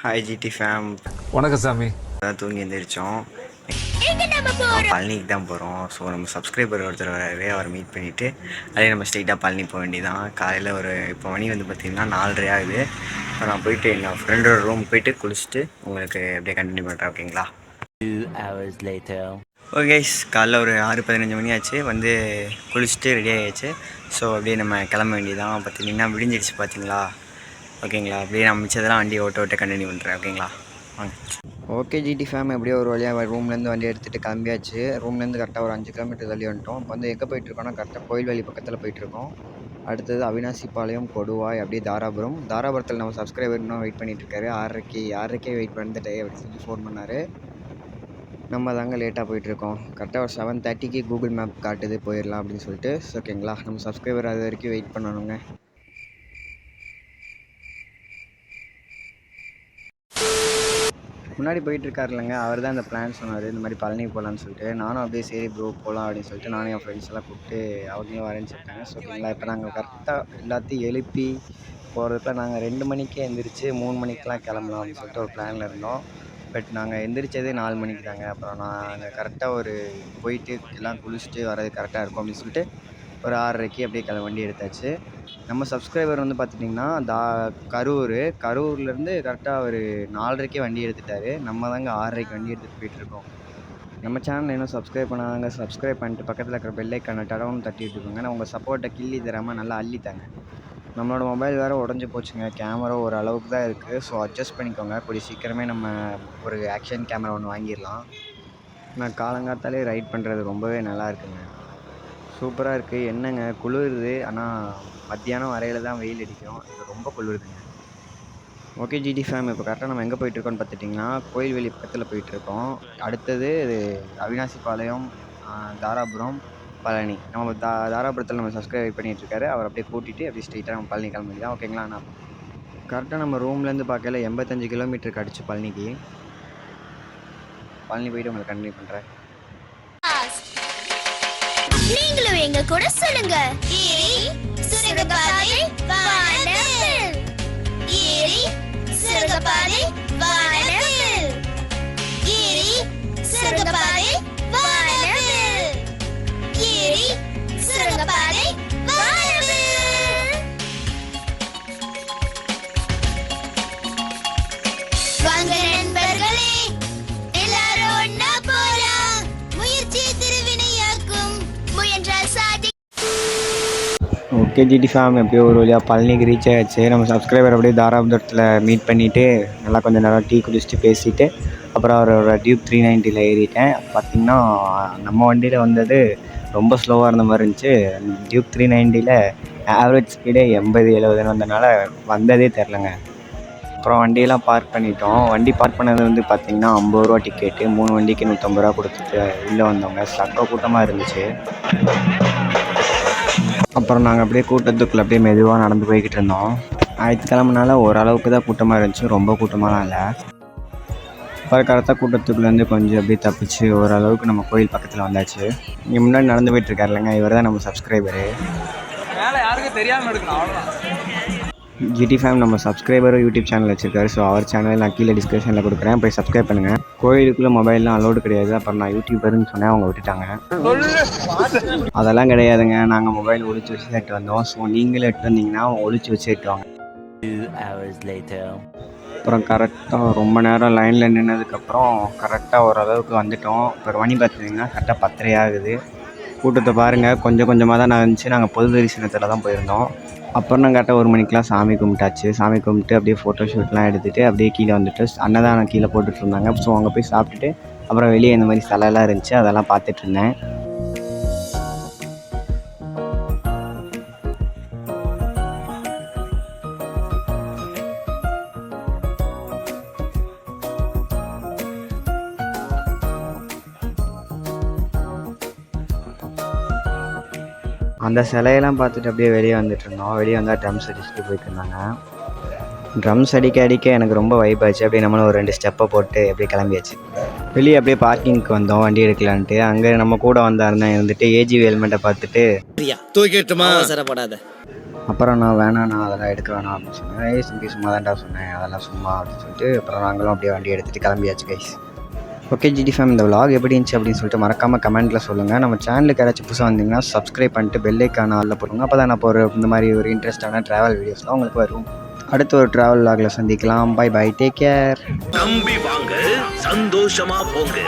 Hi GT fame. வணக்கம் சாமி. அதான் தூங்கி எழுந்திரிச்சோம். பழனிக்கு தான் போகிறோம். ஸோ நம்ம சப்ஸ்கிரைபர் ஒருத்தர் வராரு, அவரை மீட் பண்ணிவிட்டு அதே நம்ம ஸ்ட்ரெயிட்டாக பழனி போக வேண்டியதான். காலையில் இப்போ மணி பார்த்திங்கன்னா 4:30 ஆகுது. இப்போ நான் போயிட்டு எங்கள் ஃப்ரெண்டோட ரூம் போயிட்டு குளிச்சுட்டு உங்களுக்கு அப்படியே கண்டினியூ பண்ணுறேன். ஓகேங்களா? 2 hours later. ஓகே கைஸ், காலைல ஒரு 6:15 மணி ஆச்சு. குளிச்சுட்டு ரெடி ஆகிடுச்சு. ஸோ அப்படியே நம்ம கிளம்ப வேண்டியதான். பார்த்திங்கன்னா விடிஞ்சிடுச்சு பார்த்தீங்களா? ஓகேங்களா? அப்படியே நான் மிச்சதெல்லாம் வண்டி ஓட்ட கண்டினியூ பண்ணுறேன். ஓகேங்களா? வாங்க. ஓகே ஜிடி ஃபேம், எப்படியோ ஒரு வழியாக ரூம்லேருந்து வண்டி எடுத்துகிட்டு கிளம்பியாச்சு. ரூம்லேருந்து கரெக்டாக ஒரு 5 கிலோமீட்டர் தள்ளி வந்துட்டோம். இப்போ எங்கே போயிட்டுருக்கோன்னா கரெக்டாக கோயில்வேலி பக்கத்தில் போயிட்டுருக்கோம். அடுத்தது அவினாசிபாளையம், கொடுவாய், அப்படியே தாராபுரத்தில் நம்ம சப்ஸ்கிரைபர் இன்னும் வெயிட் பண்ணிகிட்ருக்காரு. 6:30 வெயிட் பண்ணிட்டு அப்படின்னு சொல்லி ஃபோன் பண்ணார். நம்ம தாங்க லேட்டாக போயிட்டுருக்கோம். கரெக்டாக ஒரு 7:30க்கு கூகுள் மேப் காட்டுது, போயிடலாம் அப்படின்னு சொல்லிட்டு. ஓகேங்களா? நம்ம சப்ஸ்கிரைபர் அது வரைக்கும் வெயிட் பண்ணணுங்க. முன்னாடி போயிட்டுருக்காரு இல்லைங்க, அவர் தான் இந்த பிளான் சொன்னார். இந்த மாதிரி பழனிக்கு போகலான்னு சொல்லிட்டு. நானும் அப்படியே சரி ப்ரோ போகலாம் அப்படின்னு சொல்லிட்டு நானும் என் ஃப்ரெண்ட்ஸ் எல்லாம் கூப்பிட்டு அவங்களும் வரேன்னு சொல்லிட்டாங்க. ஸோ ஓகேங்களா? இப்போ நாங்கள் கரெக்டாக எல்லாத்தையும் எழுப்பி போகிறதுக்குள்ள நாங்கள் 2 மணிக்கே எழுந்திரிச்சு 3 மணிக்கெலாம் கிளம்பலாம் அப்படின்னு சொல்லிட்டு ஒரு பிளானில் இருந்தோம். பட் நாங்கள் எந்திரிச்சதே 4 மணிக்கு தாங்க. அப்புறம் நாங்கள் கரெக்டாக போயிட்டு எல்லாம் குளிச்சுட்டு வர்றது கரெக்டாக இருக்கும் அப்படின்னு சொல்லிட்டு ஒரு 6:30க்கு அப்படியே வண்டி எடுத்தாச்சு. நம்ம சப்ஸ்கிரைபர் பார்த்துட்டிங்கன்னா கரூர்லேருந்து கரெக்டாக ஒரு 4:30க்கே வண்டி எடுத்துட்டார். நம்ம தாங்க 6:30க்கு வண்டி எடுத்துகிட்டு போயிட்டுருக்கோம். நம்ம சேனல் இன்னும் சப்ஸ்கிரைப் பண்ணாதாங்க சப்ஸ்கிரைப் பண்ணிட்டு பக்கத்தில் இருக்கிற பெல் ஐக்கானை டடவுன்னு தட்டிட்டு இருக்கோங்க. நான் உங்கள் சப்போர்ட்டை கிள்ளி தராமல் நல்லா அள்ளித்தாங்க. நம்மளோட மொபைல் வேறு உடஞ்சி போச்சுங்க. கேமரா ஒரு அளவுக்கு தான் இருக்குது. ஸோ அட்ஜஸ்ட் பண்ணிக்கோங்க. கூடிய சீக்கிரமே நம்ம ஒரு ஆக்ஷன் கேமரா ஒன்று வாங்கிடலாம். நான் காலங்காத்தாலே ரைட் பண்ணுறது ரொம்பவே நல்லா இருக்குங்க. சூப்பராக இருக்குது. என்னங்க குளிருது, ஆனால் மத்தியானம் வரையில் தான் வெயில் அடிக்கும். இது ரொம்ப குளிருதுங்க. ஓகே ஜிடி ஃபேம், இப்போ கரெக்டாக நம்ம எங்கே போயிட்டுருக்கோன்னு பார்த்துட்டிங்கன்னா கோயில்வேலி பக்கத்தில் போயிட்டுருக்கோம். அடுத்தது அவினாசிபாளையம், தாராபுரம், பழனி. நம்ம தாராபுரத்தில் நம்ம சப்ஸ்கிரைப் பண்ணிகிட்ருக்காரு. அவர் அப்படியே கூட்டிகிட்டு அப்படியே ஸ்ட்ரெயிட்டாக நம்ம பழனி கிளம்ப வேண்டியதான். ஓகேங்களா? நான் கரெக்டாக நம்ம ரூம்லேருந்து பார்க்கல 85 கிலோமீட்டருக்கு அடிச்சு பழனி போயிட்டு உங்களுக்கு கண்டினியூ பண்ணுறேன். நீங்களும் எங்க கூட சொல்லுங்க. ஏரி சுரங்கப்பாதை வானவில், ஏரி சுரங்கப்பாதை வானவில், ஏரி சுரங்கப்பாதை வானவில், ஏரி சுரங்கப்பாதை வானவில். வாங்க நண்பர்களே, எல்லாரும் ஒண்ணா போலாம். முயற்சி திருவினையாக்கும், முயன்றால் சாதி. ஓகே ஜிடி ஃபேம், எப்படியோ ஒரு வழியாக பழனிக்கு ரீச் ஆகிடுச்சு. நம்ம சப்ஸ்கிரைபர் அப்படியே தாராபுரத்தில் மீட் பண்ணிவிட்டு நல்லா கொஞ்சம் நேரம் டீ குடிச்சிட்டு பேசிவிட்டு அப்புறம் அவரோட டியூப் 390 ஏறிட்டேன். பார்த்திங்கன்னா நம்ம வண்டியில் வந்தது ரொம்ப ஸ்லோவாக இருந்த மாதிரி இருந்துச்சு. டியூப் 390 ஆவரேஜ் ஸ்பீடே 80-70 வந்ததுனால வந்ததே தெரிலங்க. அப்புறம் வண்டியெல்லாம் பார்க் பண்ணிட்டோம். வண்டி பார்க் பண்ணது பார்த்திங்கன்னா 50 ரூபா டிக்கெட்டு. 3 வண்டிக்கு 150 ரூபா கொடுத்துட்டு உள்ளே வந்தவங்க சக்க கூட்டமாக இருந்துச்சு. அப்புறம் நாங்கள் அப்படியே கூட்டத்துக்குள்ளே அப்படியே மெதுவாக நடந்து போய்கிட்டு இருந்தோம். ஞாயிற்றுக்கிழமைனால ஓரளவுக்கு தான் கூட்டமாக இருந்துச்சு, ரொம்ப கூட்டமாலாம் இல்லை. அப்புறம் கரெக்டாக கூட்டத்துக்குள்ளேருந்து கொஞ்சம் அப்படியே தப்பிச்சு ஓரளவுக்கு நம்ம கோயில் பக்கத்தில் வந்தாச்சு. இங்கே முன்னாடி நடந்து போயிட்டுருக்காரு இல்லைங்க, இவர் தான் நம்ம சப்ஸ்கிரைபரு. யாருக்கும் தெரியாமல் எடுக்கணும், அவ்வளோதான். ஜிடி ஃபேம் நம்ம சப்ஸ்கிரைபரும் யூடியூப் சேனல் வச்சுருக்காரு. ஸோ அவர் சேனல் நான் கீழே டிஸ்கிரிப்ஷனில் கொடுக்குறேன், போய் சப்ஸ்கிரைப் பண்ணுங்கள். கோயிலுக்குள்ளே மொபைல்லாம் அலோடு கிடையாது. அப்புறம் நான் யூடியூபர்னு சொன்னேன், அவங்க விட்டுட்டாங்க. அதெல்லாம் கிடையாதுங்க, நாங்கள் மொபைல் ஒழிச்சு வச்சு எடுத்து வந்தோம். ஸோ நீங்களும் எடுத்து வந்தீங்கன்னா ஒழிச்சு வச்சு எடுத்துவாங்க. 2 hours later. அப்புறம் கரெக்டாக ரொம்ப நேரம் லைனில் நின்னதுக்கப்புறம் கரெக்டாக ஓரளவுக்கு வந்துவிட்டோம். இப்போ மணி பார்த்திங்கன்னா கரெக்டாக 10:30 ஆகுது. கூட்டத்தை பாருங்கள், கொஞ்சம் கொஞ்சமாக தான் இருந்துச்சு. நாங்கள் பொது தரிசனத்தில் தான் போயிருந்தோம். அப்புறம் நான் கரெக்டாக 1 மணிக்கெலாம் சாமி கும்பிட்டாச்சு. சாமி கும்பிட்டு அப்படியே ஃபோட்டோ ஷூட்லாம் எடுத்துகிட்டு அப்படியே கீழே வந்துட்டு அன்னதானம் கீழே போட்டுட்டு இருந்தாங்க. ஸோ அங்கே போய் சாப்பிட்டுட்டு அப்புறம் வெளியே இந்த மாதிரி சிலையெல்லாம் இருந்துச்சு, அதெல்லாம் பார்த்துட்டு இருந்தேன். அந்த சிலையெல்லாம் பார்த்துட்டு அப்படியே வெளியே வந்துட்டு இருந்தோம். வெளியே வந்தால் ட்ரம்ஸ் அடிச்சுட்டு போயிட்டு இருந்தாங்க. ட்ரம்ஸ் அடிக்க எனக்கு ரொம்ப வைப் ஆச்சு. அப்படியே நம்மளும் ஒரு 2 ஸ்டெப்பை போட்டு அப்படியே கிளம்பியாச்சு. வெளியே அப்படியே பார்க்கிங்க்கு வந்தோம் வண்டி எடுக்கலான்ட்டு. அங்கே நம்ம கூட வந்தாருந்தான் இருந்துட்டு ஏஜி ஹெல்மெட்டை பார்த்துட்டு தூக்கிட்டுமா அவசரப்படாத அப்புறம் நான் வேணாண்ணா அதெல்லாம் எடுக்க வேணாம் அப்படின்னு சொன்னேன். தம்பி சும்மா தான்டா சொன்னேன், அதெல்லாம் சும்மா அப்படின்னு சொல்லிட்டு அப்புறம் நாங்களும் அப்படியே வண்டி எடுத்துகிட்டு கிளம்பியாச்சு கைஸ். ஓகே ஜிடி ஃபேம், இந்த vlog எப்படி இருந்துச்சு அப்படின்னு சொல்லிட்டு மறக்காமல் கமெண்ட்டில் சொல்லுங்கள். நம்ம சேனலுக்கு யாராச்சும் புதுசாக வந்தீங்கன்னா சப்ஸ்கிரைப் பண்ணிட்டு பெல் ஐக்கான ஆளில் போடுங்க. அப்போ தான் நான் இப்போ இந்த மாதிரி ஒரு இன்ட்ரெஸ்டான ட்ராவல் வீடியோஸ்லாம் உங்களுக்கு வரும். அடுத்த ஒரு ட்ராவல் vlogல சந்திக்கலாம். Bye bye, take care. நம்பி வாங்க, சந்தோஷமா போங்க.